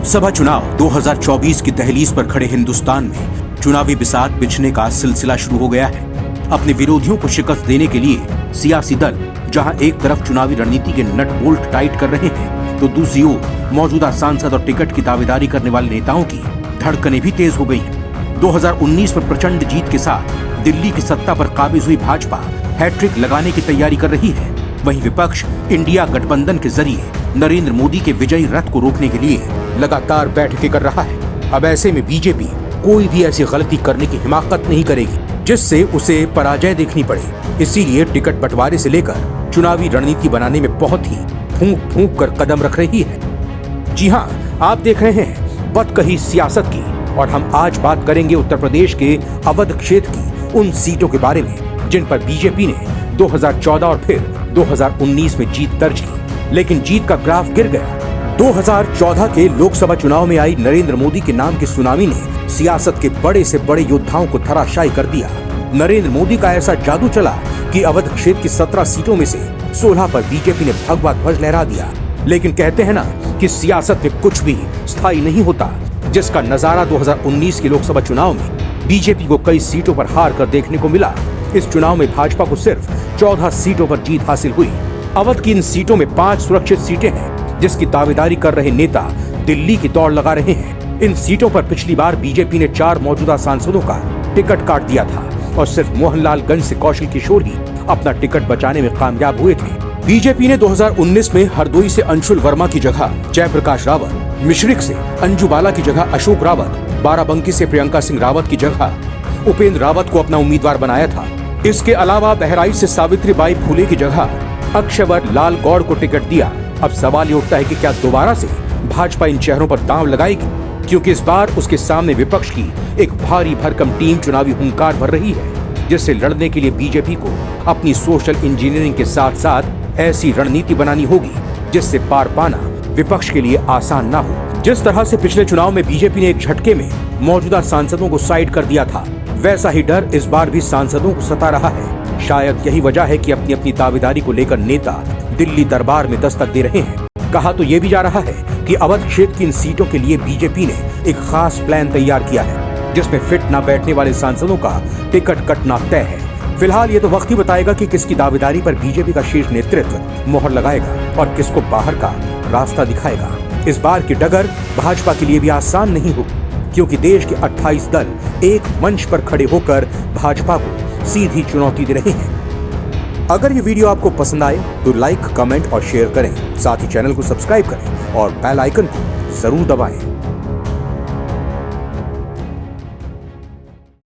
लोकसभा चुनाव 2024 की दहलीज पर खड़े हिंदुस्तान में चुनावी बिसात बिछने का सिलसिला शुरू हो गया है। अपने विरोधियों को शिकस्त देने के लिए सियासी दल जहां एक तरफ चुनावी रणनीति के नट बोल्ट टाइट कर रहे हैं, तो दूसरी ओर मौजूदा सांसद और टिकट की दावेदारी करने वाले नेताओं की धड़कनें भी तेज हो गई हैं। 2019 में प्रचंड जीत के साथ दिल्ली की सत्ता पर काबिज हुई भाजपा हैट्रिक लगाने की तैयारी कर रही है। वहीं विपक्ष इंडिया गठबंधन के जरिए नरेंद्र मोदी के विजयी रथ को रोकने के लिए लगातार बैठकें कर रहा है। अब ऐसे में बीजेपी कोई भी ऐसी गलती करने की हिमाकत नहीं करेगी जिससे उसे पराजय देखनी पड़े। इसीलिए टिकट बंटवारे से लेकर चुनावी रणनीति बनाने में बहुत ही फूंक फूंक कर कदम रख रही है। जी हाँ, आप देख रहे हैं बदकही सियासत की, और हम आज बात करेंगे उत्तर प्रदेश के अवध क्षेत्र की उन सीटों के बारे में जिन पर बीजेपी ने 2014 और फिर 2019 में जीत दर्ज की, लेकिन जीत का ग्राफ गिर गया। 2014 के लोकसभा चुनाव में आई नरेंद्र मोदी के नाम की सुनामी ने सियासत के बड़े से बड़े योद्धाओं को धराशायी कर दिया। नरेंद्र मोदी का ऐसा जादू चला कि अवध क्षेत्र की 17 सीटों में से 16 पर बीजेपी ने भगवा ध्वज लहरा दिया। लेकिन कहते हैं ना कि सियासत में कुछ भी स्थायी नहीं होता, जिसका नजारा 2019 के लोकसभा चुनाव में बीजेपी को कई सीटों पर हार कर देखने को मिला। इस चुनाव में भाजपा को सिर्फ 14 सीटों पर जीत हासिल हुई। अवध की इन सीटों में 5 सुरक्षित सीटें हैं, जिसकी दावेदारी कर रहे नेता दिल्ली की दौड़ लगा रहे हैं। इन सीटों पर पिछली बार बीजेपी ने 4 मौजूदा सांसदों का टिकट काट दिया था और सिर्फ मोहनलालगंज से कौशल किशोर ही अपना टिकट बचाने में कामयाब हुए थे। बीजेपी ने 2019 में हरदोई से अंशुल वर्मा की जगह जयप्रकाश रावत, मिश्रिक से अंजू बाला की जगह अशोक रावत, बाराबंकी से प्रियंका सिंह रावत की जगह उपेंद्र रावत को अपना उम्मीदवार बनाया था। इसके अलावा बहराइच से सावित्रीबाई फूले की जगह अक्षयवर लाल गौड़ को टिकट दिया। अब सवाल ये उठता है कि क्या दोबारा से भाजपा इन चेहरों पर दांव लगाएगी, क्योंकि इस बार उसके सामने विपक्ष की एक भारी भरकम टीम चुनावी हुंकार भर रही है, जिससे लड़ने के लिए बीजेपी को अपनी सोशल इंजीनियरिंग के साथ साथ ऐसी रणनीति बनानी होगी जिससे पार पाना विपक्ष के लिए आसान ना हो। जिस तरह से पिछले चुनाव में बीजेपी ने एक झटके में मौजूदा सांसदों को साइड कर दिया था, वैसा ही डर इस बार भी सांसदों को सता रहा है। शायद यही वजह है कि अपनी अपनी दावेदारी को लेकर नेता दिल्ली दरबार में दस्तक दे रहे हैं। कहा तो ये भी जा रहा है कि अवध क्षेत्र की इन सीटों के लिए बीजेपी ने एक खास प्लान तैयार किया है, जिसमें फिट न बैठने वाले सांसदों का टिकट कटना तय है। फिलहाल ये तो वक्त ही बताएगा कि किसकी दावेदारी पर बीजेपी का शीर्ष नेतृत्व मोहर लगाएगा और किसको बाहर का रास्ता दिखाएगा। इस बार की डगर भाजपा के लिए भी आसान नहीं होगी, क्योंकि देश के 28 दल एक मंच पर खड़े होकर भाजपा को सीधी चुनौती दे रहे हैं। अगर ये वीडियो आपको पसंद आए तो लाइक, कमेंट और शेयर करें। साथ ही चैनल को सब्सक्राइब करें और बेल आइकन को जरूर दबाएं।